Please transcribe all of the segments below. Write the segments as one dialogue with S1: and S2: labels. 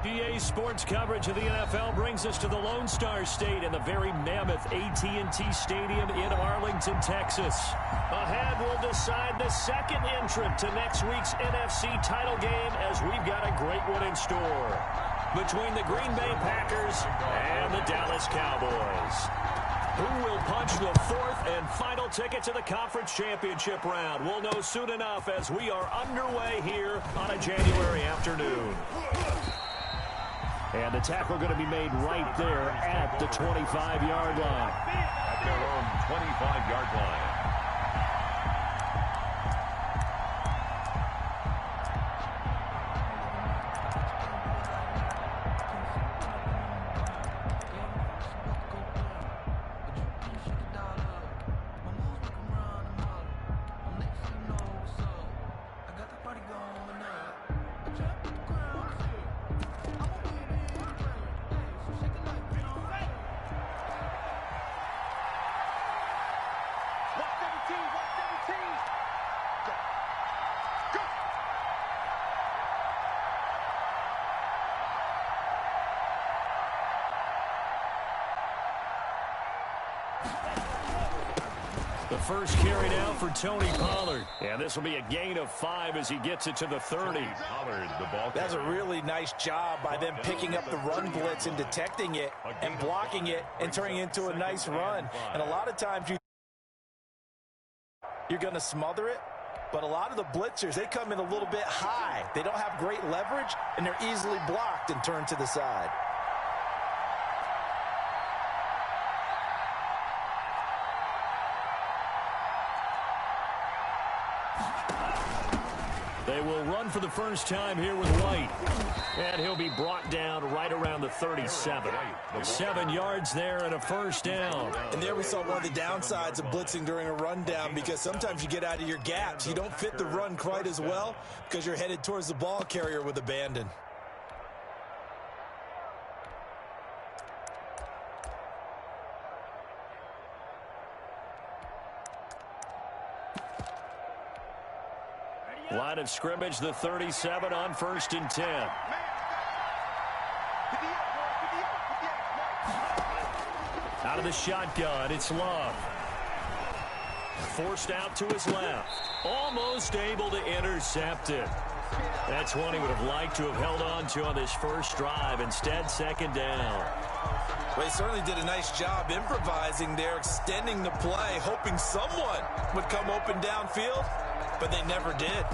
S1: EA Sports coverage of the NFL brings us to the Lone Star State and the very mammoth AT&T Stadium in Arlington, Texas. Ahead, we'll decide the second entrant to next week's NFC title game as we've got a great one in store between the Green Bay Packers and the Dallas Cowboys. Who will punch the fourth and final ticket to the conference championship round? We'll know soon enough as we are underway here on a January afternoon. And the tackle going to be made right there at the 25-yard line.
S2: At their own 25-yard line.
S1: The first carry now for Tony Pollard. And this will be a gain of 5 as he gets it to the 30.
S2: Pollard, the ball.
S3: That's a really nice job by them picking up the run blitz and detecting it and blocking it and turning it into a nice run. And a lot of times you're going to smother it. But a lot of the blitzers, they come in a little bit high. They don't have great leverage, and they're easily blocked and turned to the side.
S1: They will run for the first time here with White. And he'll be brought down right around the 37. 7 yards there and a first down.
S3: And there we saw one of the downsides of blitzing during a rundown, because sometimes you get out of your gaps. You don't fit the run quite as well because you're headed towards the ball carrier with abandon.
S1: Line of scrimmage, the 37 on 1st and 10. Out of the shotgun, it's Love. Forced out to his left. Almost able to intercept it. That's one he would have liked to have held on to on this first drive. Instead, second down.
S3: Well, he certainly did a nice job improvising there, extending the play, hoping someone would come open downfield, but they never did.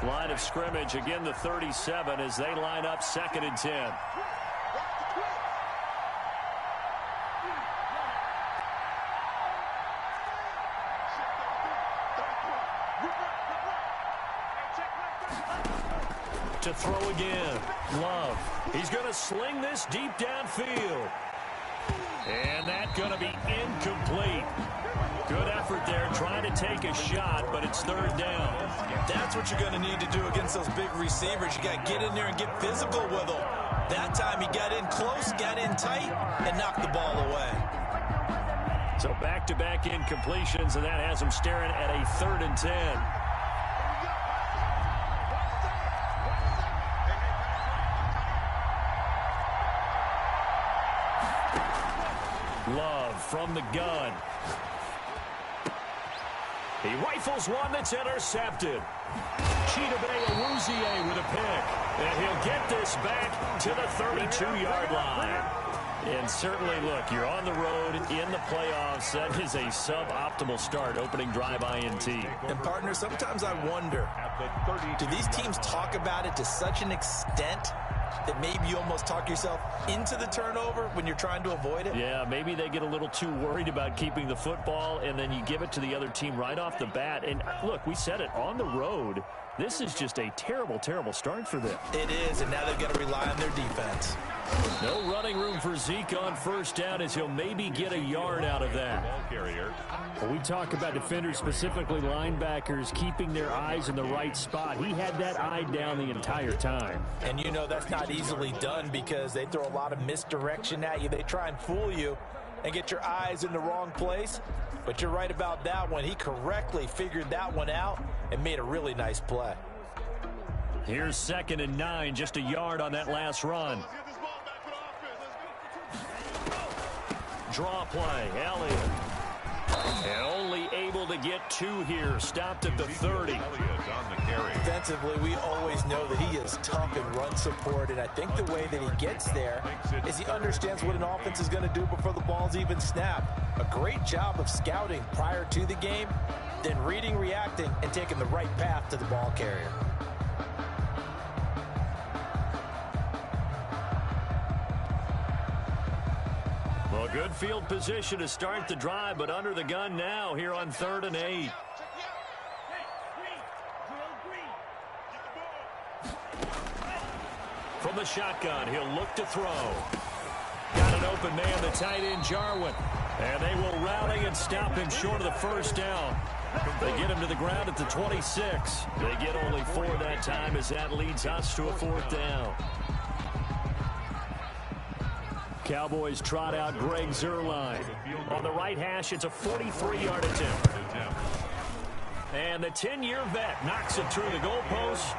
S1: Line of scrimmage, again the 37 as they line up 2nd and 10. To throw again. Love. He's going to sling this deep downfield. And that's going to be incomplete. Good effort there, trying to take a shot, but it's 3rd down.
S3: That's what you're going to need to do against those big receivers. You got to get in there and get physical with them. That time he got in close, got in tight, and knocked the ball away.
S1: So back-to-back incompletions, and that has him staring at a 3rd and 10. Love from the gun. He rifles one that's intercepted. Chidobe Awuzie with a pick. And he'll get this back to the 32-yard line. And certainly, look, you're on the road in the playoffs. That is a suboptimal start, opening drive INT.
S3: And, partner, sometimes I wonder, do these teams talk about it to such an extent that maybe you almost talk yourself into the turnover when you're trying to avoid it?
S1: Yeah, maybe they get a little too worried about keeping the football, and then you give it to the other team right off the bat. And, look, we said it, on the road, this is just a terrible, terrible start for them.
S3: It is, and now they've got to rely on their defense.
S1: No running room for Zeke on 1st down as he'll maybe get a yard out of that.
S4: Well, we talk about defenders, specifically linebackers, keeping their eyes in the right spot. He had that eye down the entire time.
S3: And you know that's not easily done because they throw a lot of misdirection at you. They try and fool you and get your eyes in the wrong place. But you're right about that one. He correctly figured that one out and made a really nice play.
S1: Here's 2nd and 9, just a yard on that last run. Draw play, Elliott. And only able to get 2 here. Stopped at the 30.
S3: Defensively, we always know that he is tough in run support, and I think the way that he gets there is he understands what an offense is going to do before the ball's even snapped. A great job of scouting prior to the game, then reading, reacting, and taking the right path to the ball carrier.
S1: Well, good field position to start the drive, but under the gun now here on 3rd and 8. From the shotgun, he'll look to throw. Got an open man, the tight end, Jarwin. And they will rally and stop him short of the first down. They get him to the ground at the 26. They get only 4 that time as that leads us to a 4th down. Cowboys trot out Greg Zuerlein. On the right hash, it's a 43-yard attempt. And the 10-year vet knocks it through the goalpost.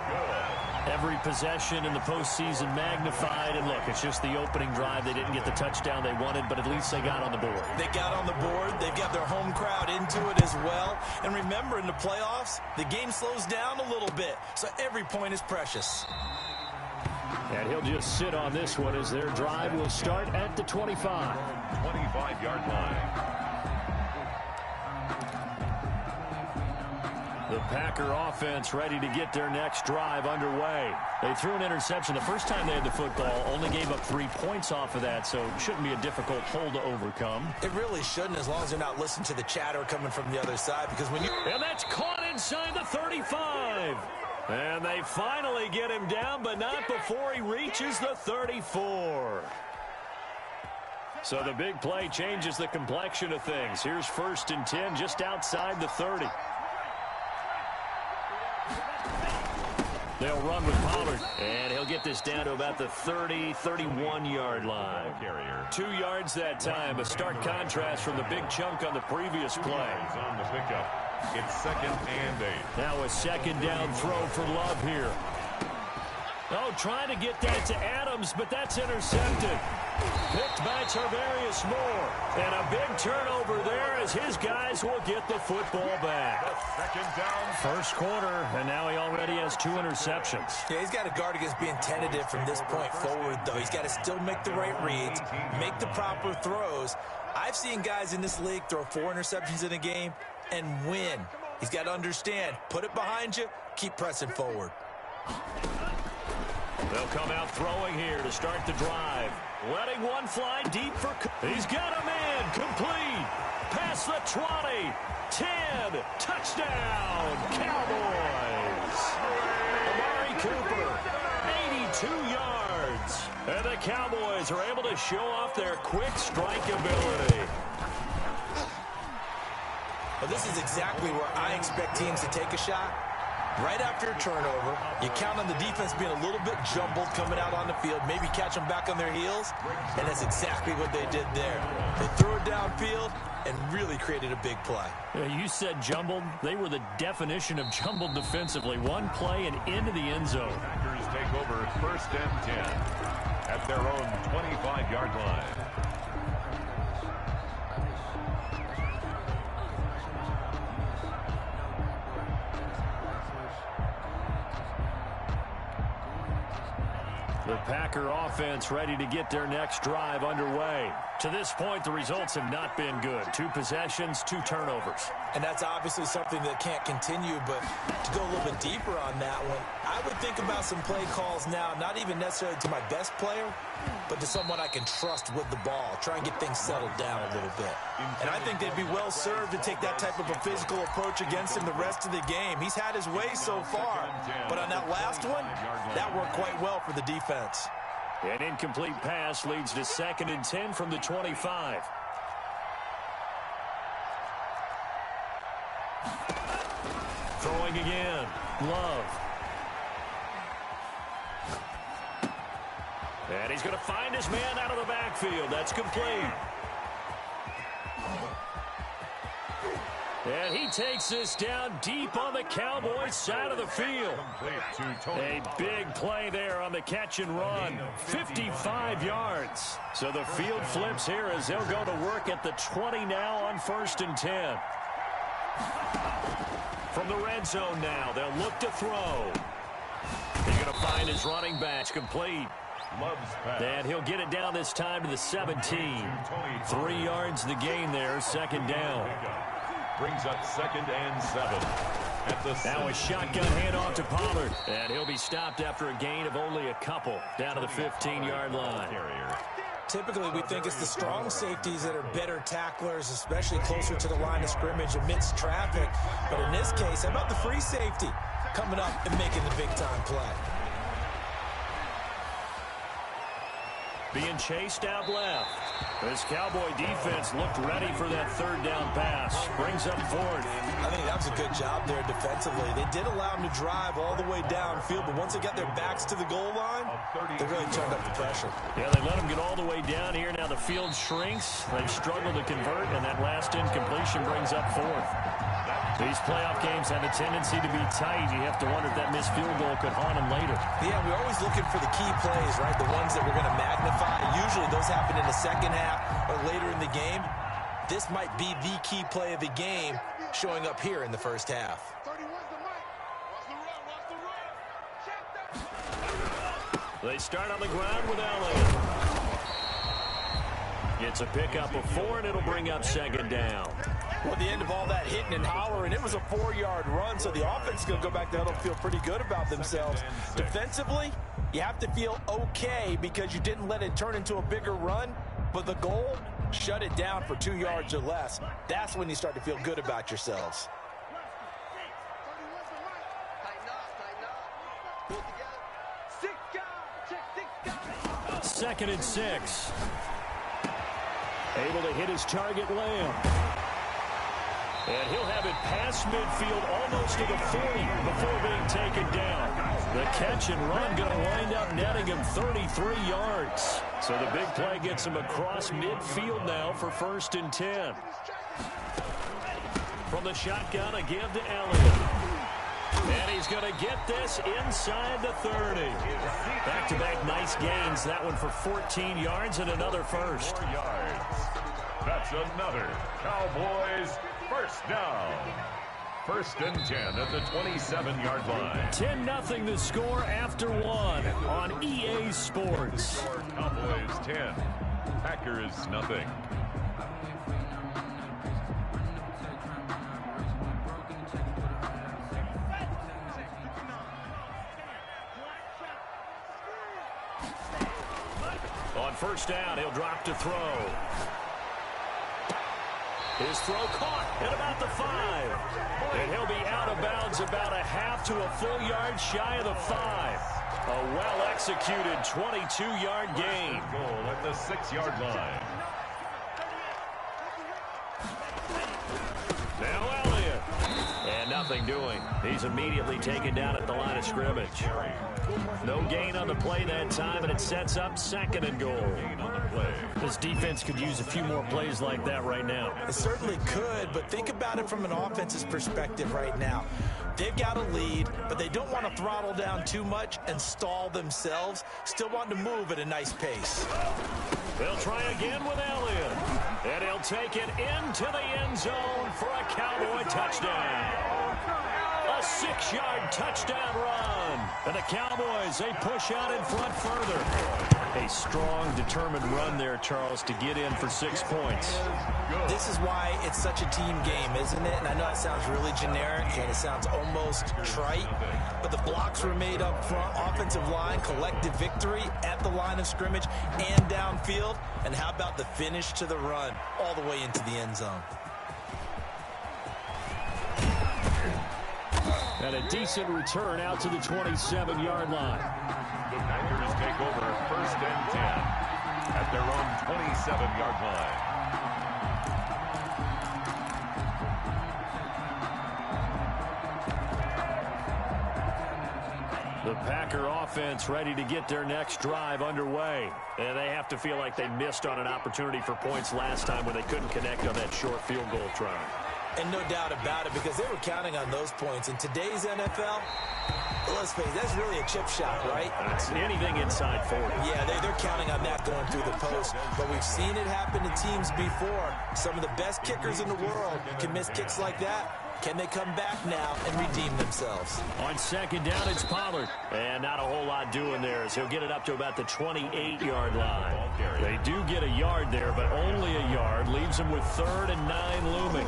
S1: Every possession in the postseason magnified. And look, it's just the opening drive. They didn't get the touchdown they wanted, but at least they got on the board.
S3: They got on the board. They've got their home crowd into it as well. And remember, in the playoffs, the game slows down a little bit. So every point is precious.
S1: And he'll just sit on this one as their drive will start at the 25.
S2: 25-yard line.
S1: The Packer offense ready to get their next drive underway. They threw an interception the first time they had the football, only gave up 3 points off of that, so it shouldn't be a difficult hole to overcome.
S3: It really shouldn't, as long as they're not listening to the chatter coming from the other side, because when you...
S1: And that's caught inside the 35. And they finally get him down, but not before he reaches the 34. So the big play changes the complexion of things. Here's 1st and 10 just outside the 30. They'll run with Pollard, and he'll get this down to about the 30, 31-yard line. 2 yards that time, a stark contrast from the big chunk on the previous play.
S2: On the pickup. It's 2nd and 8.
S1: Now a 2nd down throw for Love here. Oh, trying to get that to Adams, but that's intercepted. Picked by Tarvarius Moore. And a big turnover there as his guys will get the football back.
S2: 2nd down.
S1: First quarter, and now he already has 2 interceptions.
S3: Yeah, he's got to guard against being tentative from this point forward, though. He's got to still make the right reads, make the proper throws. I've seen guys in this league throw 4 interceptions in a game and win. He's got to understand, put it behind you, keep pressing forward.
S1: They'll come out throwing here to start the drive. Letting one fly deep for... He's got a man. Complete. Past the 20. 10. Touchdown. Cowboys. Amari Cooper. 82 yards. And the Cowboys are able to show off their quick strike ability.
S3: Well, this is exactly where I expect teams to take a shot. Right after a turnover, you count on the defense being a little bit jumbled coming out on the field, maybe catch them back on their heels, and that's exactly what they did there. They threw it downfield and really created a big play.
S1: Yeah, you said jumbled. They were the definition of jumbled defensively. One play and into the end zone.
S2: Packers take over 1st and 10 at their own 25-yard line.
S1: The Packer offense ready to get their next drive underway. To this point, the results have not been good. 2 possessions, 2 turnovers.
S3: And that's obviously something that can't continue, but to go a little bit deeper on that one, I would think about some play calls now, not even necessarily to my best player, but to someone I can trust with the ball. Try and get things settled down a little bit. And I think they'd be well served to take that type of a physical approach against him the rest of the game. He's had his way so far, but on that last one, that worked quite well for the defense.
S1: An incomplete pass leads to 2nd and 10 from the 25. Throwing again. Love. And he's going to find his man out of the backfield. That's complete. And he takes this down deep on the Cowboys side of the field. A big play there on the catch and run. 55 yards. So the field flips here as they'll go to work at the 20 now on 1st and 10. From the red zone now, they'll look to throw. He's going to find his running back complete. And he'll get it down this time to the 17. 3 yards the gain there, 2nd down.
S2: Brings up 2nd and 7.
S1: Now a shotgun handoff to Pollard. And he'll be stopped after a gain of only a couple. Down to the 15-yard line.
S3: Typically, we think it's the strong safeties that are better tacklers, especially closer to the line of scrimmage amidst traffic. But in this case, how about the free safety coming up and making the big-time play?
S1: Being chased out left. This Cowboy defense looked ready for that 3rd down pass. Brings up 4th.
S3: I think that was a good job there defensively. They did allow them to drive all the way downfield, but once they got their backs to the goal line, they really turned up the pressure.
S1: Yeah, they let them get all the way down here. Now the field shrinks. They've struggled to convert, and that last incompletion brings up 4th. These playoff games have a tendency to be tight. You have to wonder if that missed field goal could haunt them later.
S3: Yeah, we're always looking for the key plays, right? The ones that we're going to magnify. Usually those happen in the second half or later in the game. This might be the key play of the game showing up here in the first half.
S1: They start on the ground with Elliott. Gets a pickup of 4, and it'll bring up 2nd down.
S3: Well, at the end of all that hitting and hollering, it was a 4-yard run, so the offense is going to go back there and feel pretty good about themselves. Defensively, you have to feel okay because you didn't let it turn into a bigger run, but the goal, shut it down for 2 yards or less. That's when you start to feel good about yourselves.
S1: Second and 6. Able to hit his target, Lamb. And he'll have it past midfield almost to the 40 before being taken down. The catch and run going to wind up netting him 33 yards. So the big play gets him across midfield now for 1st and 10. From the shotgun, a give to Elliott. And he's going to get this inside the 30. Back-to-back nice gains. That one for 14 yards and another first.
S2: 4 yards. That's another Cowboys first down. 1st and 10 at the 27-yard line.
S1: 10-0 the score after 1 on EA Sports.
S2: Cowboys 10, Packers nothing.
S1: On 1st down, he'll drop to throw. His throw caught at about the 5. And he'll be out of bounds about a half to a full yard shy of the 5. A well-executed 22-yard gain.
S2: Goal at the 6-yard line.
S1: Now Elliott. And nothing doing. He's immediately taken down at the line of scrimmage. No gain on the play that time, and it sets up 2nd and goal. This defense could use a few more plays like that right now.
S3: It certainly could, but think about it from an offense's perspective right now. They've got a lead, but they don't want to throttle down too much and stall themselves. Still want to move at a nice pace.
S1: They'll try again with Elliott. And he'll take it into the end zone for a Cowboy touchdown. A 6-yard touchdown run. And the Cowboys, they push out in front further. A strong, determined run there, Charles, to get in for 6 points.
S3: This is why it's such a team game, isn't it? And I know it sounds really generic and it sounds almost trite, but the blocks were made up front, offensive line, collective victory at the line of scrimmage and downfield. And how about the finish to the run all the way into the end zone?
S1: And a decent return out to the 27-yard line.
S2: The Packers take over 1st and 10 at their own 27-yard line.
S1: The Packer offense ready to get their next drive underway. And they have to feel like they missed on an opportunity for points last time when they couldn't connect on that short field goal try.
S3: And no doubt about it, because they were counting on those points. In today's NFL, let's face it, that's really a chip shot, right?
S4: It's anything inside 40.
S3: Yeah, they're counting on that going through the post. But we've seen it happen to teams before. Some of the best kickers in the world can miss kicks like that. Can they come back now and redeem themselves?
S1: On second down, it's Pollard. And not a whole lot doing there as he'll get it up to about the 28-yard line. They do get a yard there, but only a yard. Leaves them with 3rd and 9 looming.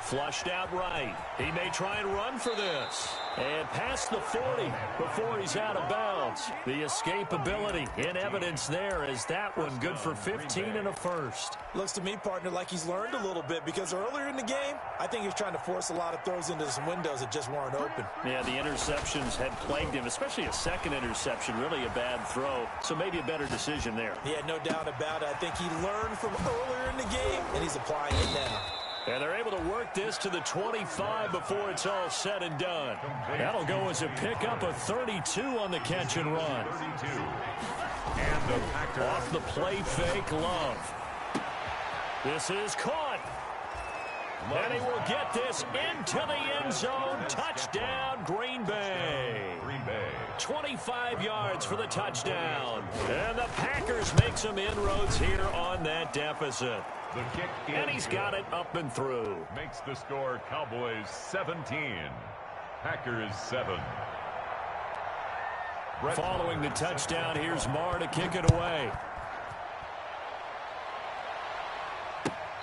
S1: Flushed out right. He may try and run for this. And past the 40 before he's out of bounds. The escapability in evidence there as that one good for 15 and a first.
S3: Looks to me, partner, like he's learned a little bit because earlier in the game, I think he was trying to force a lot of throws into some windows that just weren't open.
S1: Yeah, the interceptions had plagued him, especially a second interception, really a bad throw. So maybe a better decision there.
S3: Yeah, no doubt about it. I think he learned from earlier in the game, and he's applying it now.
S1: And they're able to work this to the 25 before it's all said and done. That'll go as a pickup of 32 on the catch and run.
S2: 32. And the Packers.
S1: Off the play fake, Love. This is caught. And he will get this into the end zone. Touchdown, Green Bay.
S2: Green Bay.
S1: 25 yards for the touchdown. And the Packers make some inroads here on that deficit.
S2: The kick
S1: And he's got it up and through.
S2: makes the score Cowboys 17. Packers 7.
S1: Following the touchdown, here's Marr to kick it away.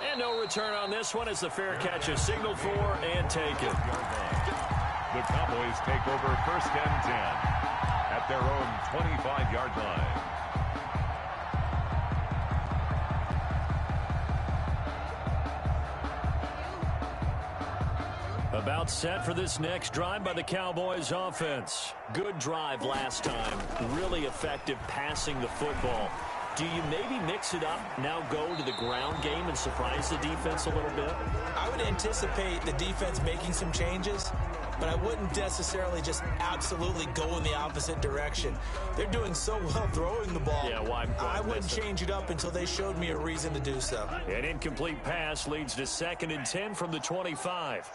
S1: And no return on this one as the fair catch is signaled for and taken.
S2: The Cowboys take over 1st and 10 at their own 25-yard line.
S1: About set for this next drive by the Cowboys offense. Good drive last time. Really effective passing the football. Do you maybe mix it up, now go to the ground game and surprise the defense a little bit?
S3: I would anticipate the defense making some changes, but I wouldn't necessarily just absolutely go in the opposite direction. They're doing so well throwing the ball.
S1: Yeah, why
S3: I wouldn't change it up until they showed me a reason to do so.
S1: An incomplete pass leads to 2nd and 10 from the 25.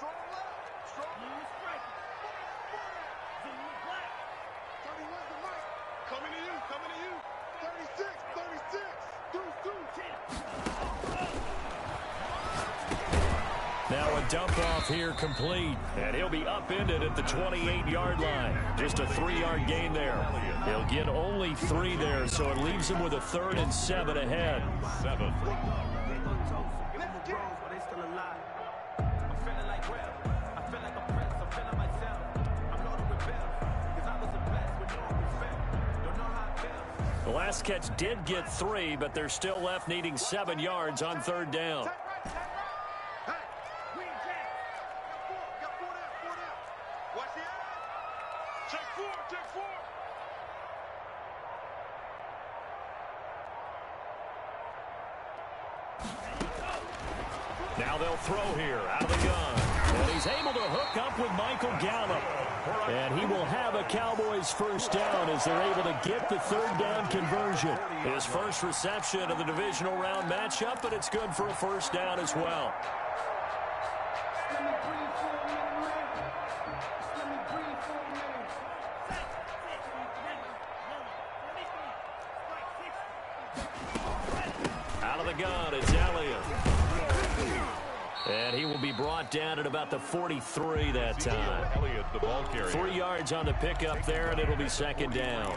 S1: Now a dump off here complete. And he'll be upended at the 28-yard line. Just a 3-yard gain there. He'll get only 3 there, so it leaves him with a 3rd and 7 ahead.
S2: 7.
S1: The last catch did get 3, but they're still left needing 7 yards on 3rd down. Now they'll throw here out of the gun. And he's able to hook up with Michael Gallup. And he will have a Cowboys 1st down as they're able to get the 3rd down conversion. His first reception of the divisional round matchup, but it's good for a 1st down as well. Out of the gun, it's Elliott. And he will be brought down at about the 43 that time.
S2: Elliott, the ball carrier.
S1: 3 yards on the pickup there, and it'll be 2nd down.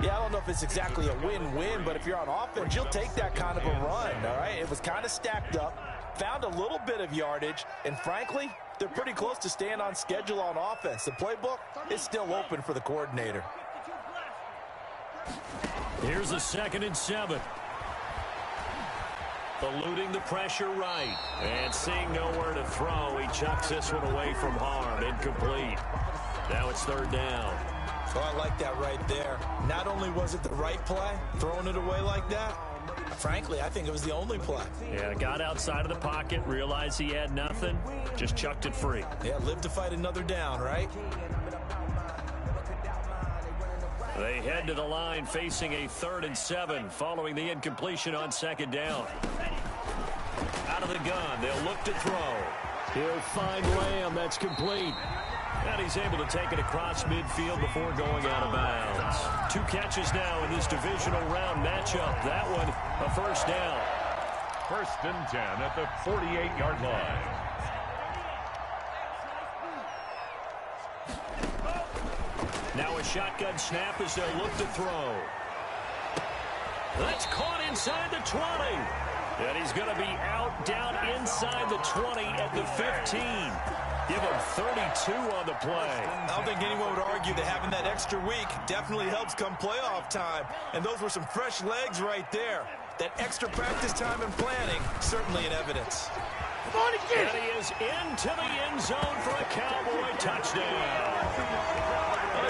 S3: Yeah, I don't know if it's exactly a win-win, but if you're on offense, you'll take that kind of a run, all right? It was kind of stacked up, found a little bit of yardage, and frankly, they're pretty close to staying on schedule on offense. The playbook is still open for the coordinator.
S1: Here's a 2nd and 7. Eluding the pressure right. And seeing nowhere to throw, he chucks this one away from harm. Incomplete. Now it's 3rd down.
S3: Oh, I like that right there. Not only was it the right play, throwing it away like that, frankly, I think it was the only play.
S1: Yeah, got outside of the pocket, realized he had nothing, just chucked it free.
S3: Yeah, live to fight another down, right?
S1: They head to the line facing a 3rd and 7 following the incompletion on 2nd down. Out of the gun, they'll look to throw.
S4: He'll find Lamb. That's complete.
S1: And he's able to take it across midfield before going out of bounds. 2 catches now in this divisional round matchup. That one, a 1st down.
S2: 1st and 10 at the 48-yard line.
S1: Now a shotgun snap as they'll look to throw. That's caught inside the 20. And he's going to be out down inside the 20 at the 15. Give him 32 on the play.
S3: I don't think anyone would argue that having that extra week definitely helps come playoff time. And those were some fresh legs right there. That extra practice time and planning, certainly in evidence.
S1: And he is into the end zone for a Cowboy touchdown.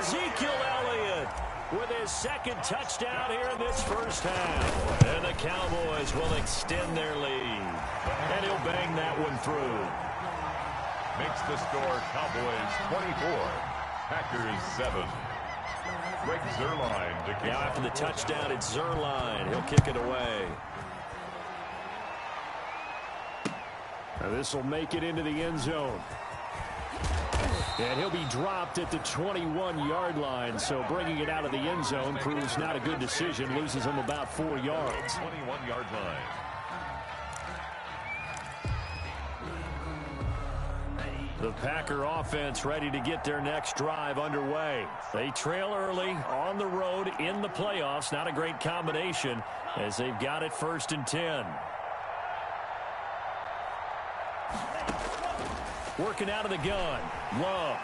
S1: Ezekiel Elliott with his 2nd touchdown here in this 1st half. And the Cowboys will extend their lead. And he'll bang that one through.
S2: Makes the score Cowboys 24, Packers 7. Greg Zuerlein to kick.
S1: Now after the touchdown, it's Zuerlein. He'll kick it away.
S4: Now this will make it into the end zone. And he'll be dropped at the 21-yard line, so bringing it out of the end zone proves not a good decision. Loses him about 4 yards.
S2: 21-yard line.
S1: The Packer offense ready to get their next drive underway. They trail early on the road in the playoffs. Not a great combination as they've got it 1st and 10. Working out of the gun. Love.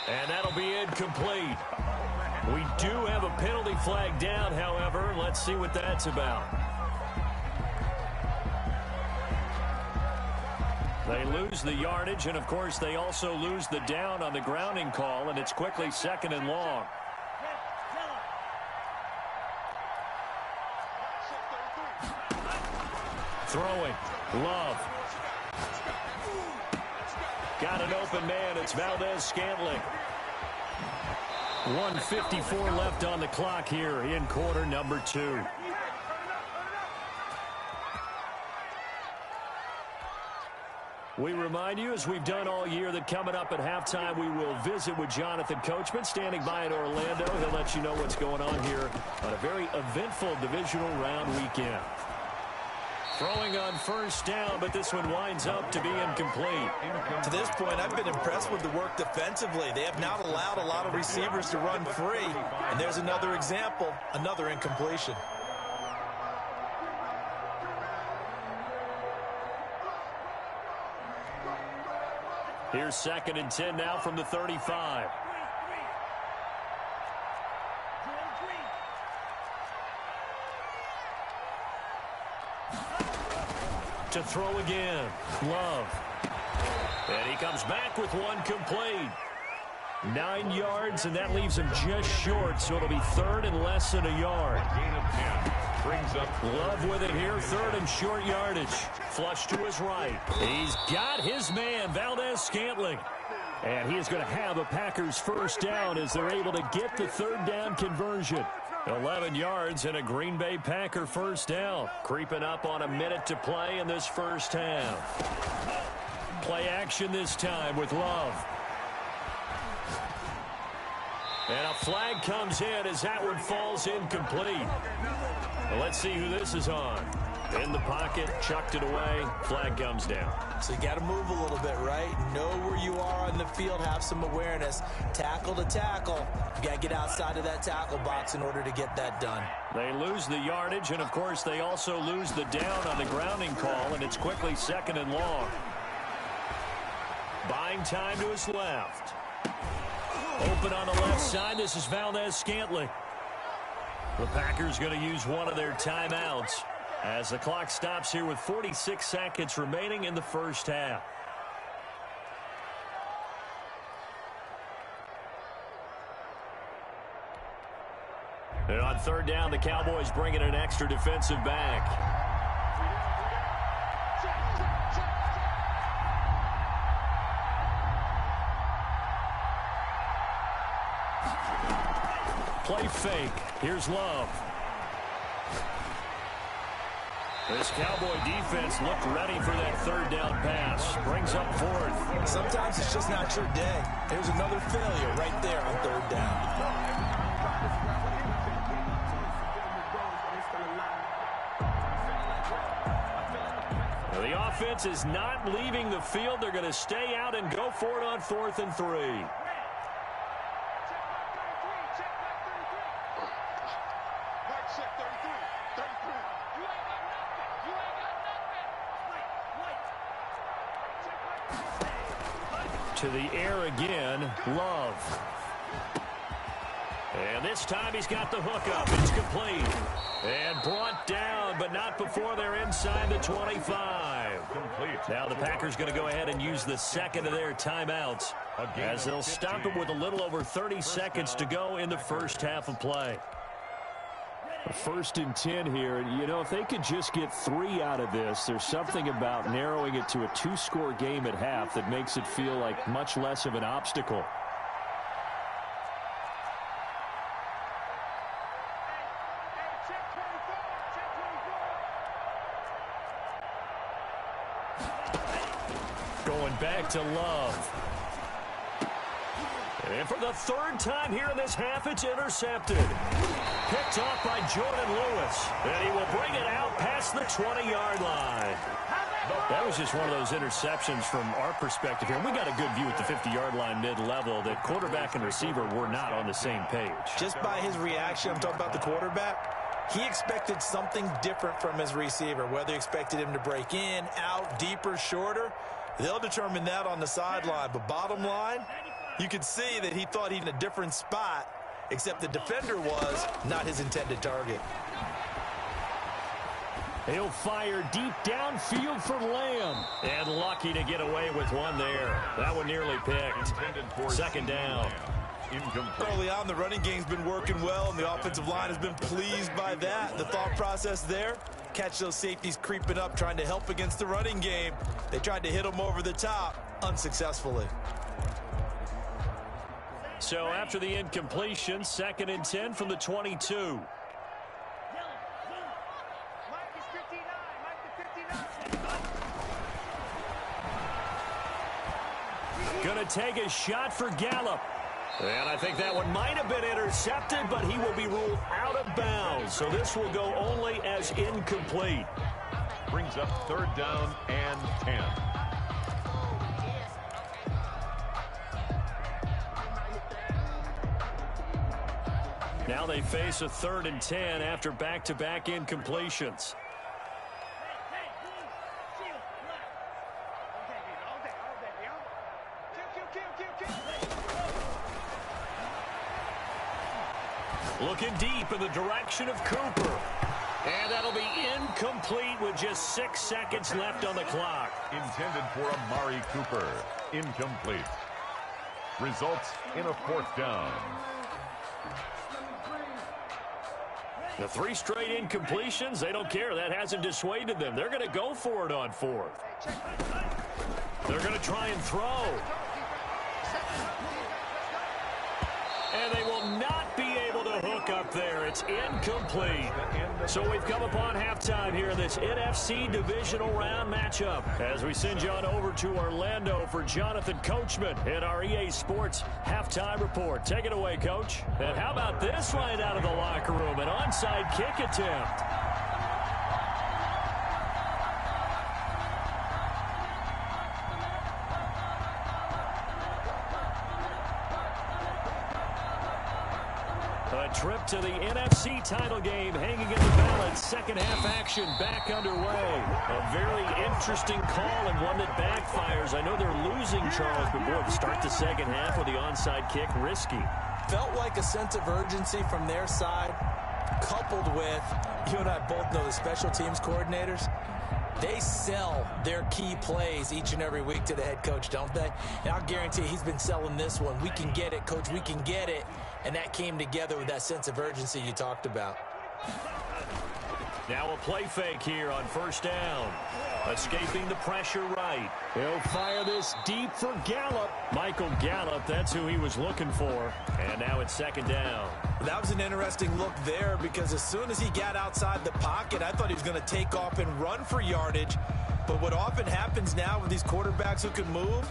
S1: And that'll be incomplete. We do have a penalty flag down, however. Let's see what that's about. They lose the yardage, and of course they also lose the down on the grounding call, and it's quickly 2nd and long. Throwing. Love. Got an open man. It's Valdez-Scantling. 1:54 left on the clock here in quarter number 2. We remind you, as we've done all year, that coming up at halftime, we will visit with Jonathan Coachman, standing by in Orlando. He'll let you know what's going on here on a very eventful divisional round weekend. Throwing on 1st down, but this one winds up to be incomplete.
S3: To this point, I've been impressed with the work defensively. They have not allowed a lot of receivers to run free. And there's another example, another incompletion.
S1: Here's 2nd and 10 now from the 35. To throw again. Love. And he comes back with one complete. 9 yards, and that leaves him just short, so it'll be 3rd and less than a yard.
S2: Gain of 10. Brings up
S1: Love with it here, 3rd and short yardage. Flush to his right. He's got his man, Valdez-Scantling. And he is going to have a Packers 1st down as they're able to get the 3rd down conversion. 11 yards and a Green Bay Packer 1st down. Creeping up on a minute to play in this 1st half. Play action this time with Love. And a flag comes in as that one falls incomplete. Well, let's see who this is on. In the pocket, chucked it away, flag comes down.
S3: So you got to move a little bit, right? Know where you are on the field, have some awareness. Tackle to tackle. You got to get outside of that tackle box in order to get that done.
S1: They lose the yardage, and of course they also lose the down on the grounding call, and it's quickly 2nd and long. Buying time to his left. Open on the left side. This is Valdez-Scantling. The Packers going to use one of their timeouts as the clock stops here with 46 seconds remaining in the 1st half. And on 3rd down, the Cowboys bring in an extra defensive back. play fake. Here's Love. This Cowboy defense looked ready for that third down pass. Brings up fourth.
S3: Sometimes it's just not your day. Here's another failure right there on third down.
S1: The offense is not leaving the field. They're going to stay out and go for it on 4th and 3. To the air again, Love. And this time he's got the hook up. It's complete. And brought down, but not before they're inside the 25.
S2: Complete.
S1: Now the Packers going to go ahead and use the second of their timeouts as they'll stop it with a little over 30 seconds to go in the first half of play.
S4: 1st and 10 here. You know, if they could just get 3 out of this, there's something about narrowing it to a 2-score game at half that makes it feel like much less of an obstacle.
S1: Going back to Love. And for the 3rd time here in this half, it's intercepted. Picked off by Jordan Lewis. And he will bring it out past the 20-yard line. That was just one of those interceptions from our perspective here. We got a good view at the 50-yard line mid-level that quarterback and receiver were not on the same page.
S3: Just by his reaction, I'm talking about the quarterback, he expected something different from his receiver, whether he expected him to break in, out, deeper, shorter. They'll determine that on the sideline. But bottom line, you could see that he thought he was in a different spot, except the defender was not his intended target.
S1: He'll fire deep downfield for Lamb. And lucky to get away with one there. That one nearly picked. 2nd down.
S3: Early on, the running game's been working well, and the offensive line has been pleased by that. The thought process there, catch those safeties creeping up, trying to help against the running game. They tried to hit them over the top, unsuccessfully.
S1: So after the incompletion, 2nd and 10 from the 22. Going to take a shot for Gallup. And I think that one might have been intercepted, but he will be ruled out of bounds. So this will go only as incomplete.
S2: Brings up 3rd down and 10.
S1: Now they face a 3rd and 10 after back-to-back incompletions. Looking deep in the direction of Cooper. And that'll be incomplete with just 6 seconds left on the clock.
S2: Intended for Amari Cooper. Incomplete. Results in a 4th down.
S1: The 3 straight incompletions, they don't care. That hasn't dissuaded them. They're going to go for it on 4th. They're going to try and throw. And they will not be able to hook up there. It's incomplete. So we've come upon halftime here in this NFC divisional round matchup. As we send you on over to Orlando for Jonathan Coachman in our EA Sports halftime report. Take it away, Coach. And how about this right out of the locker room? An onside kick attempt. A trip to the NFC title game hanging in the balance. 2nd half action back underway. A very interesting call and one that backfires. I know they're losing, Charles, but boy, to start the 2nd half with the onside kick, risky.
S3: Felt like a sense of urgency from their side, coupled with, you and I both know the special teams coordinators. They sell their key plays each and every week to the head coach, don't they? And I'll guarantee he's been selling this one. We can get it, Coach. We can get it. And that came together with that sense of urgency you talked about.
S1: Now a play fake here on first down. Escaping the pressure right. He'll fire this deep for Gallup. Michael Gallup, that's who he was looking for. And now it's second down.
S3: That was an interesting look there because as soon as he got outside the pocket, I thought he was going to take off and run for yardage. But what often happens now with these quarterbacks who can move,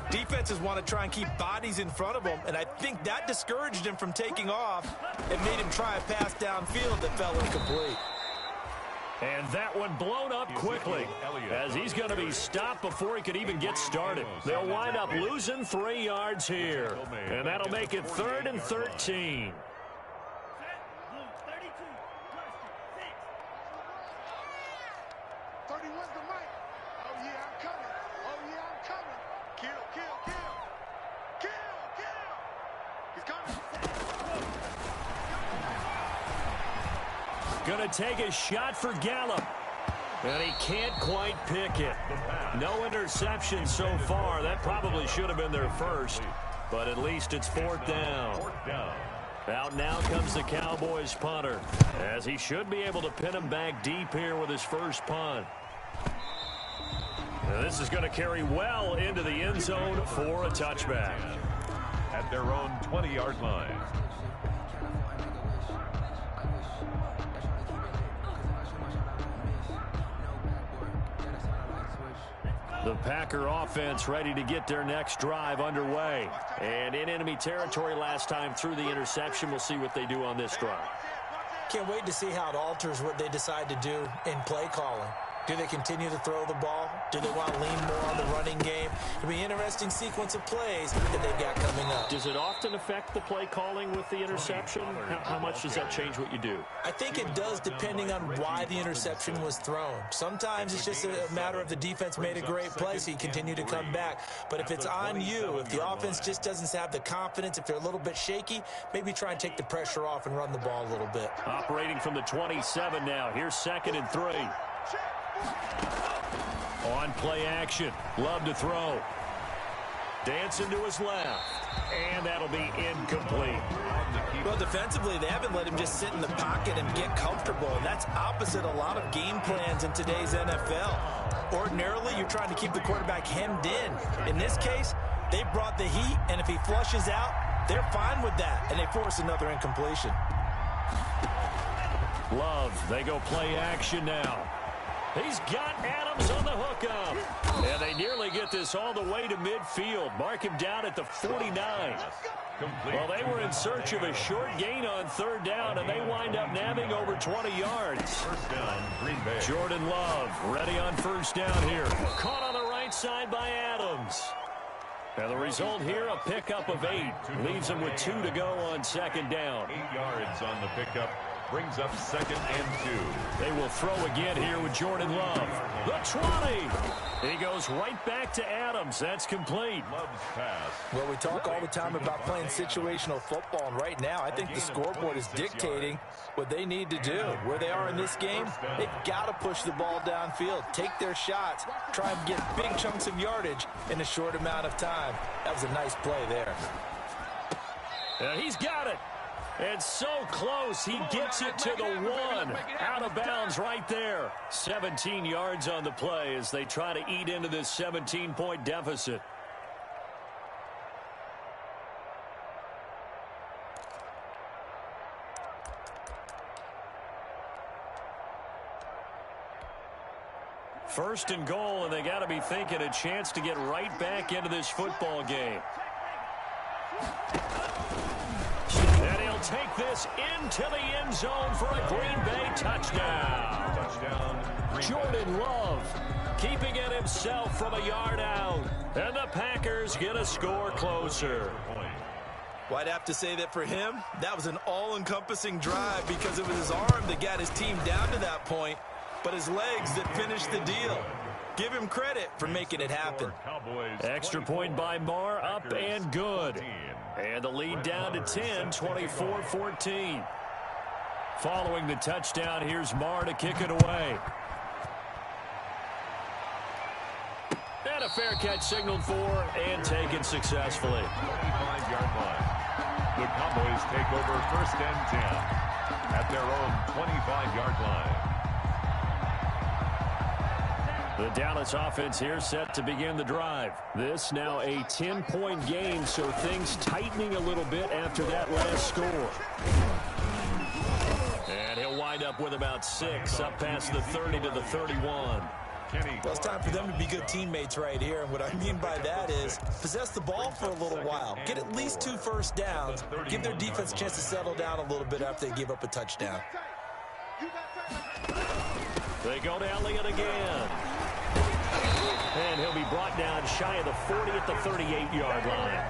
S3: defenses want to try and keep bodies in front of them, and I think that discouraged him from taking off and made him try a pass downfield that fell incomplete.
S1: And that one blown up quickly as he's going to be stopped before he could even get started. They'll wind up losing 3 yards here, and that'll make it 3rd and 13. Going to take a shot for Gallup. And he can't quite pick it. No interception so far. That probably should have been their first. But at least it's 4th down. Out now comes the Cowboys punter, as he should be able to pin him back deep here with his first punt. Now this is going to carry well into the end zone for a touchback.
S2: At their own 20-yard line.
S1: The Packer offense ready to get their next drive underway. And in enemy territory last time through the interception. We'll see what they do on this drive.
S3: Can't wait to see how it alters what they decide to do in play calling. Do they continue to throw the ball? Do they want to lean more on the running game? It'll be an interesting sequence of plays that they've got coming up.
S1: Does it often affect the play calling with the interception? How much does that change what you do?
S3: I think it does, depending on why the interception was thrown. Sometimes it's just a matter of the defense made a great play, so you continue to come back. But if it's on you, if the offense just doesn't have the confidence, if they're a little bit shaky, maybe try and take the pressure off and run the ball a little bit.
S1: Operating from the 27 now. Here's 2nd and 3. On play action. Love to throw. Dancing to his left. And that'll be incomplete.
S3: Well, defensively, they haven't let him just sit in the pocket and get comfortable. And that's opposite a lot of game plans in today's NFL. Ordinarily, you're trying to keep the quarterback hemmed in. In this case, they brought the heat, and if he flushes out, they're fine with that, and they force another incompletion.
S1: Love, they go play action now. He's got Adams on the hookup. And they nearly get this all the way to midfield. Mark him down at the 49. Well, they were in search of a short gain on 3rd down, and they wind up nabbing over 20 yards.
S2: First down, Green Bay.
S1: Jordan Love ready on first down here. Caught on the right side by Adams. And the result here, a pickup of 8. Leaves them with 2 to go on 2nd down.
S2: 8 yards on the pickup. Brings up 2nd and 2.
S1: They will throw again here with Jordan Love. The 20. He goes right back to Adams. That's complete.
S2: Love's pass.
S3: Well, we talk all the time about playing situational football, and right now I think the scoreboard is dictating what they need to do. Where they are in this game, they've got to push the ball downfield, take their shots, try and get big chunks of yardage in a short amount of time. That was a nice play there.
S1: He's got it. And so close, he gets it to the 1. Out of bounds right there. 17 yards on the play as they try to eat into this 17-point deficit. First and goal, and they got to be thinking a chance to get right back into this football game. And he'll take this into the end zone for a Green Bay touchdown. Jordan Love keeping it himself from a yard out. And the Packers get a score closer.
S3: Well, I'd have to say that for him, that was an all-encompassing drive because it was his arm that got his team down to that point, but his legs that finished the deal. Give him credit for making it happen.
S1: Extra point by Marr, up and good. And the lead down to 10, 24-14. Following the touchdown, here's Marr to kick it away. And a fair catch signaled for and taken successfully.
S2: 25-yard line. The Cowboys take over 1st and 10 at their own 25-yard line.
S4: The Dallas offense here set to begin the drive. This now a 10-point game, so things tightening a little bit after that last score. And he'll wind up with about 6, up past the 30 to the 31.
S3: Well, it's time for them to be good teammates right here. And what I mean by that is possess the ball for a little while. Get at least 2 first downs. Give their defense a chance to settle down a little bit after they give up a touchdown.
S1: They go to Elliott again. And he'll be brought down shy of the 40 at the 38-yard line.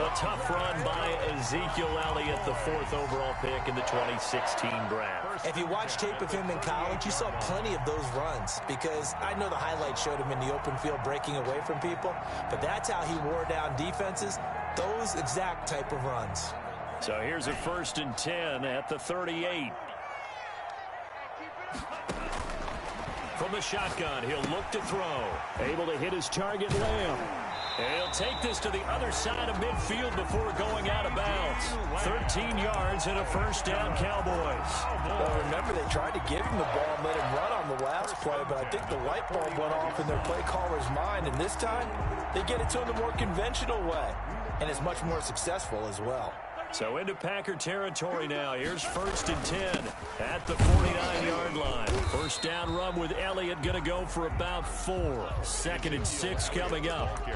S1: A tough run by Ezekiel Elliott, the 4th overall pick in the 2016 draft.
S3: If you watch tape of him in college, you saw plenty of those runs because I know the highlights showed him in the open field breaking away from people, but that's how he wore down defenses, those exact type of runs.
S1: So here's a 1st and 10 at the 38. From the shotgun, he'll look to throw.
S4: Able to hit his target, Lamb.
S1: He'll take this to the other side of midfield before going out of bounds. 13 yards and a 1st down, Cowboys.
S3: Well, remember, they tried to give him the ball and let him run on the last play, but I think the light bulb went off in their play caller's mind, and this time they get it to him the more conventional way, and it's much more successful as well.
S1: So into Packer territory now. Here's 1st and 10 at the 49-yard line. 1st down run with Elliott going to go for about 4. 2nd and 6 coming up.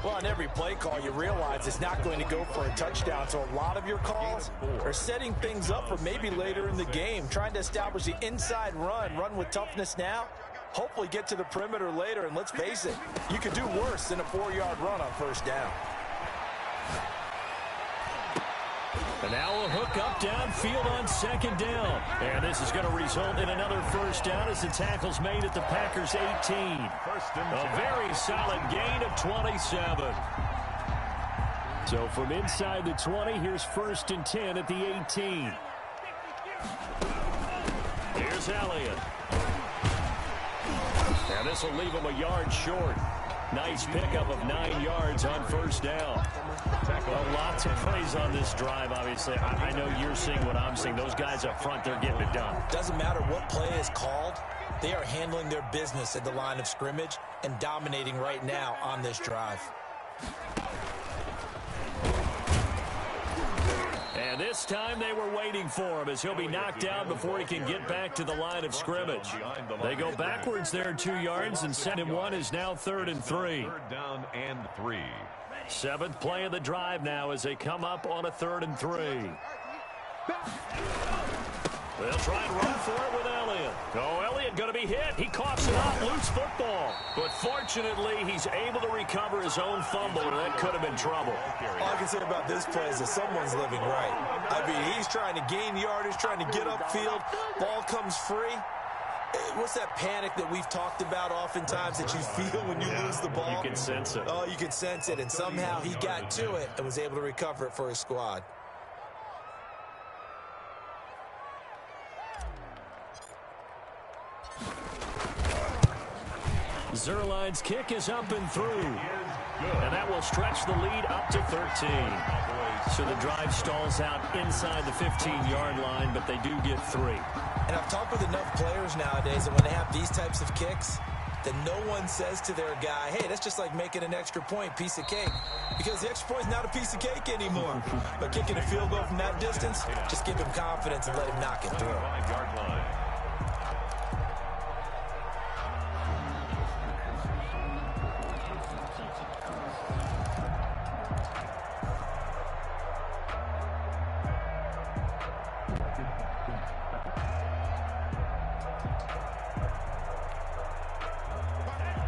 S3: Well, on every play call, you realize it's not going to go for a touchdown. So a lot of your calls are setting things up for maybe later in the game, trying to establish the inside run with toughness now. Hopefully get to the perimeter later, and let's face it, you could do worse than a 4-yard run on 1st down.
S1: And now a hook up downfield on 2nd down. And this is going to result in another 1st down as the tackle's made at the Packers' 18. A very solid gain of 27.
S4: So from inside the 20, here's 1st and 10 at the 18.
S1: Here's Elliott. And this will leave him a yard short. Nice pickup of 9 yards on 1st down. Well, lots of praise on this drive, obviously. I know you're seeing what I'm seeing. Those guys up front, they're getting it done.
S3: Doesn't matter what play is called. They are handling their business at the line of scrimmage and dominating right now on this drive.
S1: And this time they were waiting for him as he'll be knocked down before he can get back to the line of scrimmage. They go backwards there 2 yards, and 2nd and 1 is now 3rd and 3.
S2: 3rd down and 3.
S1: 7th play of the drive now as they come up on a 3rd and 3. They'll try and run for it with Elliott. Oh, Elliott going to be hit. He coughs it up, loose football. But fortunately, he's able to recover his own fumble, and that could have been trouble.
S3: All I can say about this play is that someone's living right. I mean, he's trying to gain yardage, trying to get upfield. Ball comes free. What's that panic that we've talked about oftentimes that you feel when you lose the ball?
S1: You can sense it.
S3: Oh, you can sense it, and somehow he got to it and was able to recover it for his squad.
S1: Zuerlein's kick is up and through. And that will stretch the lead up to 13. So the drive stalls out inside the 15-yard line, but they do get 3.
S3: And I've talked with enough players nowadays that when they have these types of kicks, that no one says to their guy, hey, that's just like making an extra point, piece of cake. Because the extra point is not a piece of cake anymore. But kicking a field goal from that distance, just give him confidence and let him knock it through.
S2: 5-yard line.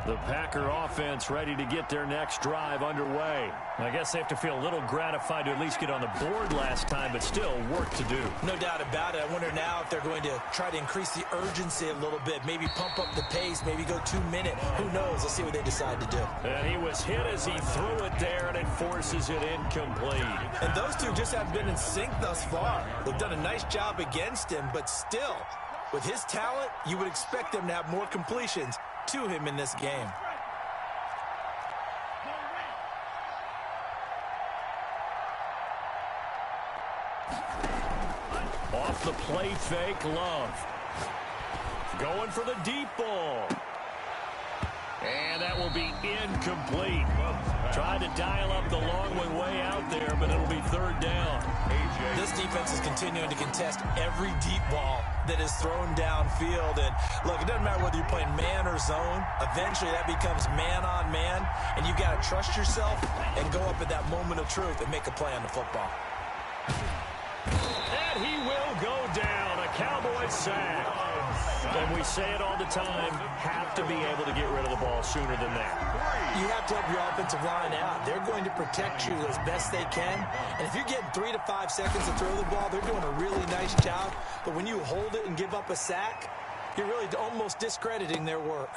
S1: The Packer offense ready to get their next drive underway. I guess they have to feel a little gratified to at least get on the board last time, but still work to do.
S3: No doubt about it. I wonder now if they're going to try to increase the urgency a little bit, maybe pump up the pace, maybe go 2-minute. Who knows? Let's see what they decide to do.
S1: And he was hit as he threw it there, and it forces it incomplete.
S3: And those two just haven't been in sync thus far. They've done a nice job against him, but still, with his talent, you would expect them to have more completions to him in this game.
S1: Off the play fake, Love. Going for the deep ball. And that will be incomplete. Tried to dial up the long way out there, but it'll be third down.
S3: This defense is continuing to contest every deep ball that is thrown downfield. And look, it doesn't matter whether you're playing man or zone. Eventually that becomes man on man, and you've got to trust yourself and go up at that moment of truth and make a play on the football.
S1: And he will go down. A Cowboys sack. And we say it all the time, have to be able to get rid of the ball sooner than that.
S3: You have to help your offensive line out. They're going to protect you as best they can. And if you're getting 3 to 5 seconds to throw the ball, they're doing a really nice job. But when you hold it and give up a sack, you're really almost discrediting their work.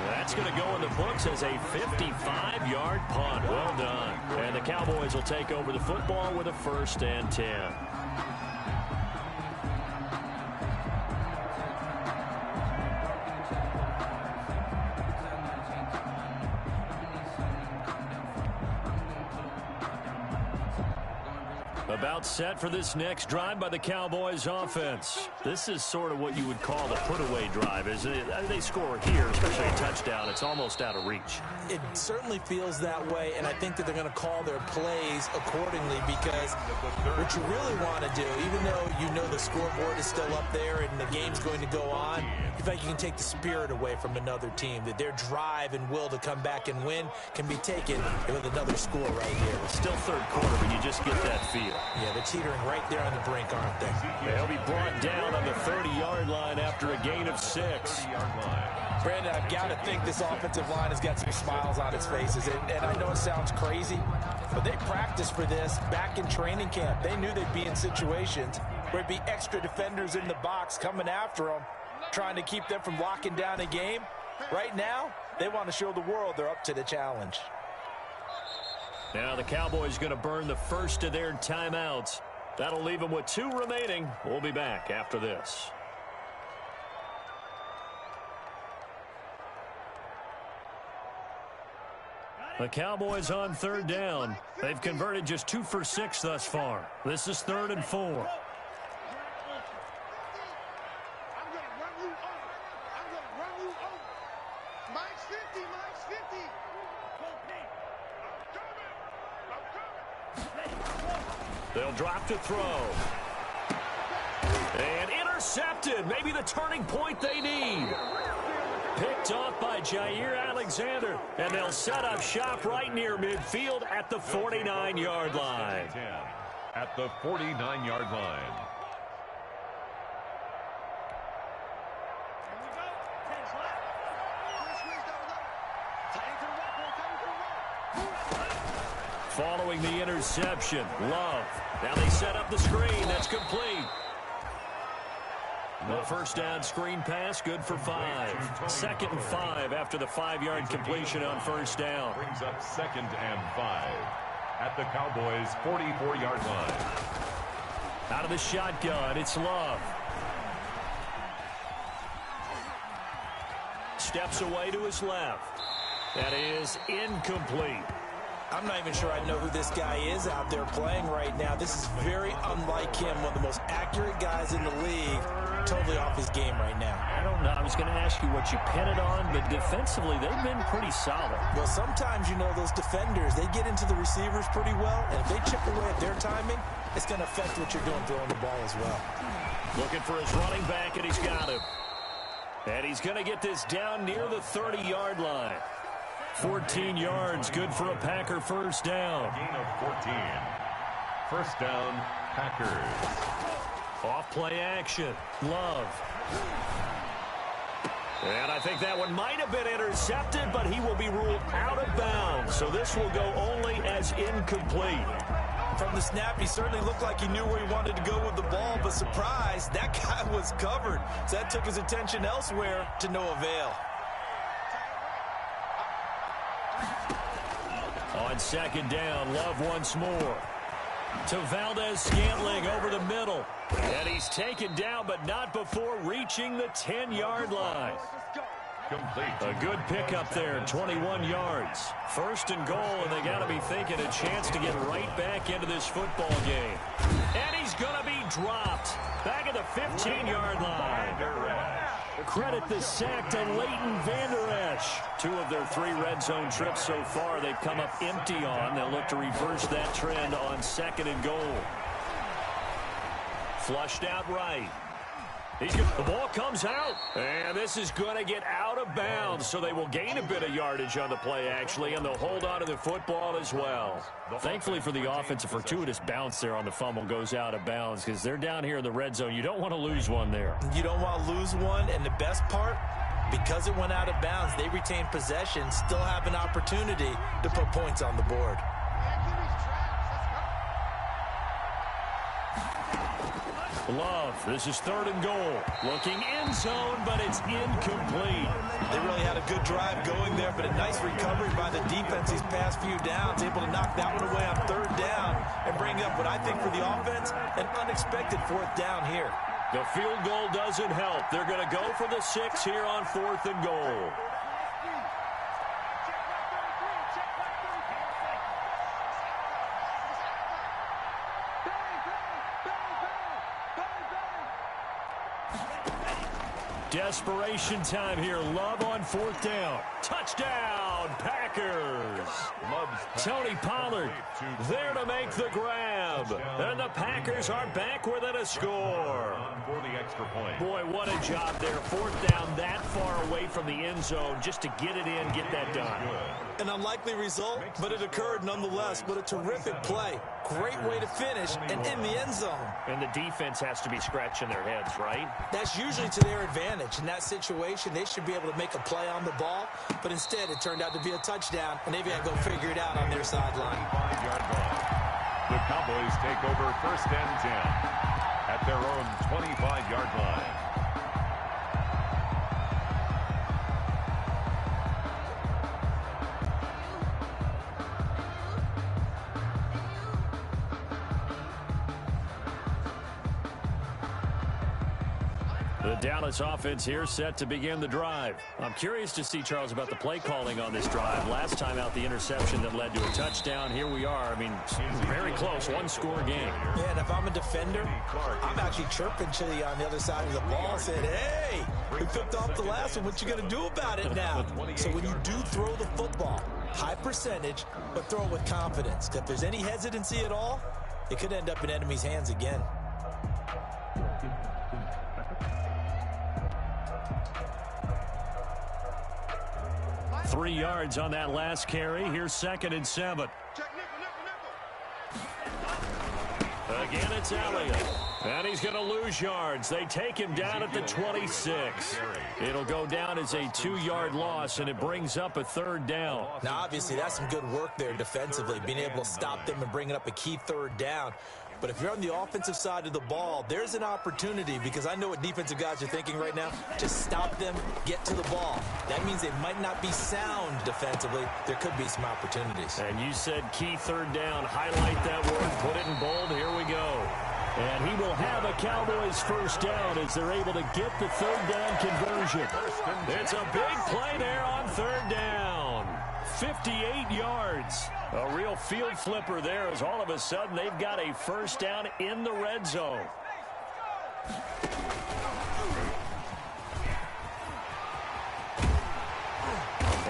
S1: That's going to go in the books as a 55-yard punt. Well done. And the Cowboys will take over the football with a 1st and 10. About set for this next drive by the Cowboys offense. This is sort of what you would call the put-away drive, isn't it? They score here, especially a touchdown. It's almost out of reach.
S3: It certainly feels that way, and I think that they're going to call their plays accordingly, because what you really want to do, even though you know the scoreboard is still up there and the game's going to go on, you think you can take the spirit away from another team, that their drive and will to come back and win can be taken with another score right here.
S1: It's still third quarter, but you just get that feel.
S3: Yeah, they're teetering right there on the brink, aren't they?
S1: They'll be brought down on the 30-yard line after a gain of 6.
S3: Brandon, I've got to think this offensive line has got some smiles on its faces. And I know it sounds crazy, but they practiced for this back in training camp. They knew they'd be in situations where it'd be extra defenders in the box coming after them, trying to keep them from locking down a game. Right now, they want to show the world they're up to the challenge.
S1: Now the Cowboys going to burn the first of their timeouts. That'll leave them with 2 remaining. We'll be back after this. The Cowboys on 3rd down. They've converted just 2 for 6 thus far. This is 3rd and 4. They'll drop to throw. And intercepted. Maybe the turning point they need. Picked off by Jair Alexander. And they'll set up shop right near midfield at the 49-yard line.
S2: At the 49-yard line.
S1: Following the interception, Love. Now they set up the screen. That's complete. The first down screen pass, good for 5. 2nd and 5 after the 5-yard completion on first down.
S2: Brings up 2nd and 5 at the Cowboys' 44-yard line.
S1: Out of the shotgun, it's Love. Steps away to his left. That is incomplete.
S3: I'm not even sure I know who this guy is out there playing right now. This is very unlike him, one of the most accurate guys in the league. Totally off his game right now.
S1: I don't know. I was going to ask you what you pin it on, but defensively, they've been pretty solid.
S3: Well, sometimes, you know, those defenders, they get into the receivers pretty well, and if they chip away at their timing, it's going to affect what you're doing throwing the ball as well.
S1: Looking for his running back, and he's got him. And he's going to get this down near the 30-yard line. 14 yards, good for a Packer first down.
S2: Gain of 14. First down, Packers.
S1: Off play action, Love. And I think that one might have been intercepted, but he will be ruled out of bounds. So this will go only as incomplete.
S3: From the snap, he certainly looked like he knew where he wanted to go with the ball, but surprise, that guy was covered. So that took his attention elsewhere to no avail.
S1: On second down, Love once more. To Valdez-Scantling over the middle. And he's taken down, but not before reaching the 10-yard line.
S2: Complete.
S1: A good pickup there, 21 yards. First and goal, and they got to be thinking a chance to get right back into this football game. And he's going to be dropped. Back at the the 15-yard line. Credit the sack to Leighton Vander Esch. 2 of their 3 red zone trips so far they've come up empty on. They'll look to reverse that trend on 2nd and goal. Flushed out right. The ball comes out, and this is going to get out of bounds, so they will gain a bit of yardage on the play, actually, and they'll hold on to the football as well. Thankfully for the offense, a fortuitous bounce there on the fumble goes out of bounds because they're down here in the red zone. You don't want to lose one there.
S3: You don't want to lose one, and the best part, because it went out of bounds, they retain possession, still have an opportunity to put points on the board.
S1: Love, this is 3rd and goal. Looking end zone, but it's incomplete.
S3: They really had a good drive going there, but a nice recovery by the defense these past few downs, able to knock that one away on 3rd down and bring up what I think for the offense, an unexpected 4th down here.
S1: The field goal doesn't help. They're going to go for the 6 here on 4th and goal. Desperation time here. Love on 4th down. Touchdown, Packers. Tony Pollard there to make the grab. And the Packers are back within a score.
S2: For the extra point.
S1: Boy, what a job there. 4th down that far away from the end zone just to get it in, get that done.
S3: An unlikely result, but it occurred nonetheless. What a terrific play. Great way to finish and in the end zone.
S1: And the defense has to be scratching their heads, right?
S3: That's usually to their advantage. In that situation, they should be able to make a play on the ball, but instead it turned out to be a touchdown, and they've got to go figure it out on their sideline.
S2: 5-yard line. The Cowboys take over 1st and 10 at their own 25-yard line.
S1: The Dallas offense here set to begin the drive. I'm curious to see, Charles, about the play calling on this drive. Last time out, the interception that led to a touchdown. Here we are. I mean, very close, 1-score game.
S3: Yeah, and if I'm a defender, I'm actually chirping Chili on the other side of the ball, saying, hey, we picked off the last one. What you going to do about it now? So when you do throw the football, high percentage, but throw it with confidence. If there's any hesitancy at all, it could end up in enemy's hands again.
S1: Three yards on that last carry. Here's 2nd and 7. Again, it's Elliott. And he's going to lose yards. They take him down at the 26. It'll go down as a 2-yard loss, and it brings up a 3rd down.
S3: Now, obviously, that's some good work there defensively, being able to stop them and bringing up a key 3rd down. But if you're on the offensive side of the ball, there's an opportunity, because I know what defensive guys are thinking right now. Just stop them, get to the ball. That means they might not be sound defensively. There could be some opportunities.
S1: And you said key 3rd down. Highlight that word. Put it in bold. Here we go. And he will have a Cowboys 1st down as they're able to get the 3rd down conversion. It's a big play there on 3rd down. 58 yards. A real field flipper there as all of a sudden they've got a 1st down in the red zone.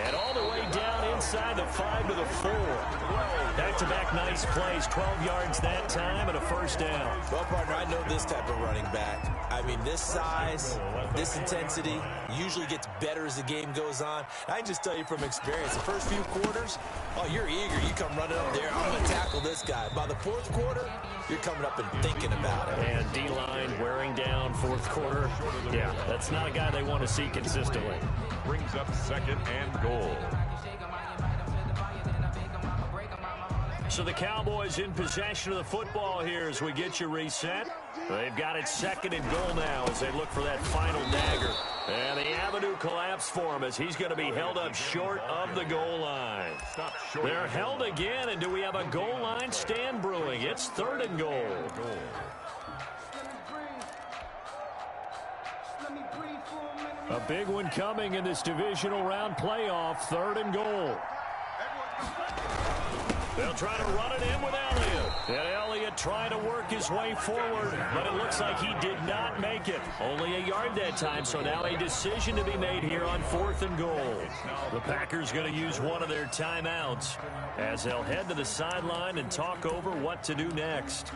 S1: And all the way down inside the 5 to the 4. Back-to-back nice plays. 12 yards that time and a 1st down.
S3: Well, partner, I know this type of running back. I mean, this size, this intensity usually gets better as the game goes on. I can just tell you from experience, the first few quarters, oh, you're eager. You come running up there. I'm going to tackle this guy. By the 4th quarter, you're coming up and thinking about it.
S1: And D-line wearing down 4th quarter. Yeah, that's not a guy they want to see consistently.
S2: Brings up 2nd and goal.
S1: So the Cowboys in possession of the football here as we get you reset. They've got it 2nd and goal now as they look for that final dagger. And the avenue collapsed for him as he's going to be held up short of the goal line. They're held again, and do we have a goal line stand brewing? It's 3rd and goal. A big one coming in this divisional round playoff. 3rd and goal. They'll try to run it in with Elliott. And Elliott trying to work his way forward, but it looks like he did not make it. Only a yard that time, so now a decision to be made here on 4th and goal. The Packers going to use one of their timeouts as they'll head to the sideline and talk over what to do next.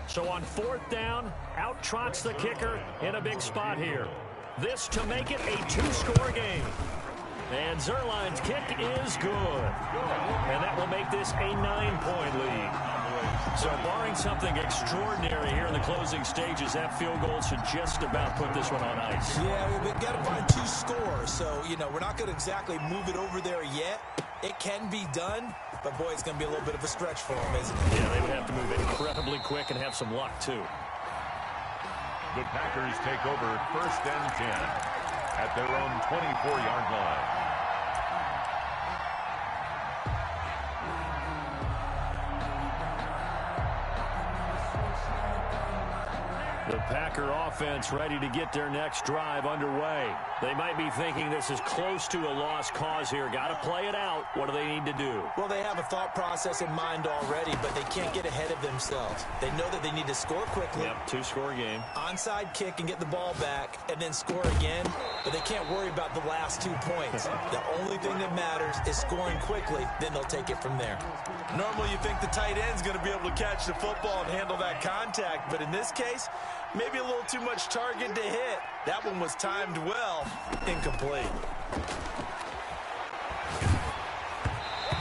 S1: So on 4th down, out trots the kicker in a big spot here. This to make it a 2-score game. And Zuerlein's kick is good. And that will make this a 9-point lead. So barring something extraordinary here in the closing stages, that field goal should just about put this one on ice.
S3: Yeah, we've got to find 2 scores. So, we're not going to exactly move it over there yet. It can be done, but boy, it's going to be a little bit of a stretch for them, isn't it?
S1: Yeah, they would have to move incredibly quick and have some luck, too.
S2: The Packers take over 1st and 10 at their own 24-yard line.
S1: The Packer offense ready to get their next drive underway. They might be thinking this is close to a lost cause here. Got to play it out. What do they need to do?
S3: Well, they have a thought process in mind already, but they can't get ahead of themselves. They know that they need to score quickly.
S1: Yep, 2-score game.
S3: Onside kick and get the ball back and then score again, but they can't worry about the last 2 points. The only thing that matters is scoring quickly, then they'll take it from there. Normally you think the tight end's going to be able to catch the football and handle that contact, but in this case, maybe a little too much target to hit. That one was timed well. Incomplete.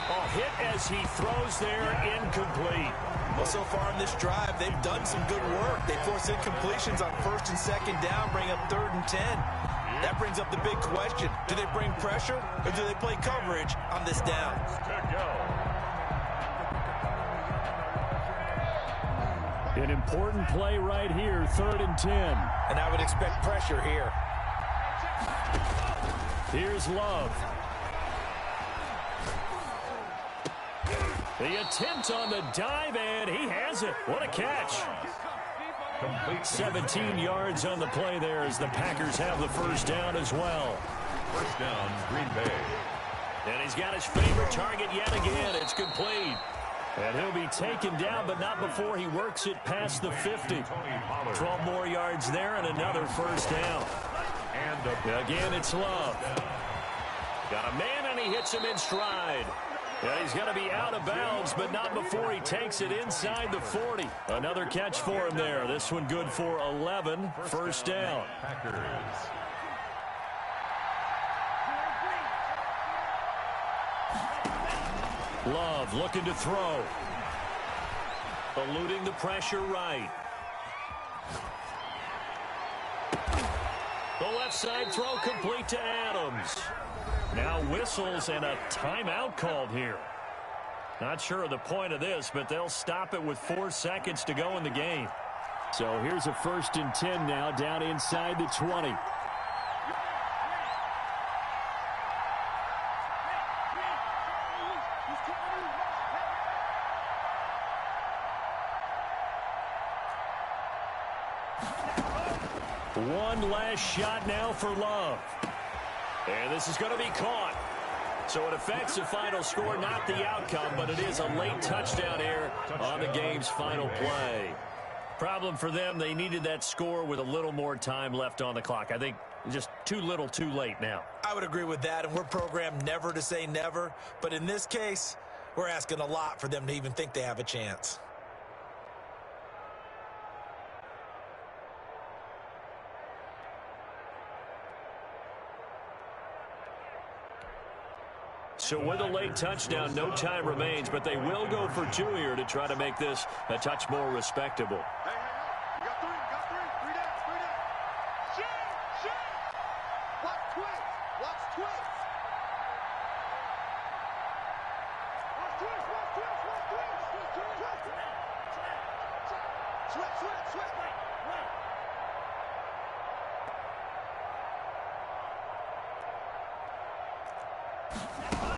S1: Oh, hit as he throws there, incomplete.
S3: Well, so far in this drive, they've done some good work. They force incompletions on 1st and 2nd down, bring up 3rd and 10. That brings up the big question. Do they bring pressure or do they play coverage on this down?
S1: An important play right here, 3rd and 10.
S3: And I would expect pressure here.
S1: Here's Love. The attempt on the dive, and he has it. What a catch. 17 yards on the play there as the Packers have the 1st down as well.
S2: 1st down, Green Bay.
S1: And he's got his favorite target yet again. It's complete. And he'll be taken down, but not before he works it past the 50. 12 more yards there and another 1st down. And again, it's Love. Got a man, and he hits him in stride. And he's going to be out of bounds, but not before he takes it inside the 40. Another catch for him there. This one good for 11. 1st down.
S2: Packers.
S1: Love looking to throw. Eluding the pressure right. The left side throw complete to Adams. Now whistles and a timeout called here. Not sure of the point of this, but they'll stop it with 4 seconds to go in the game. So here's a 1st and 10 now down inside the 20. One last shot now for Love. And this is going to be caught. So it affects the final score, not the outcome, but it is a late touchdown here on the game's final play. Problem for them, they needed that score with a little more time left on the clock. I think just too little too late now.
S3: I would agree with that, and we're programmed never to say never. But in this case, we're asking a lot for them to even think they have a chance.
S1: So with a late touchdown, no time remains, but they will go for 2 here to try to make this a touch more respectable.
S5: Hey, you got 3, Three down. Shit. Watch twist. Watch twist. Switch.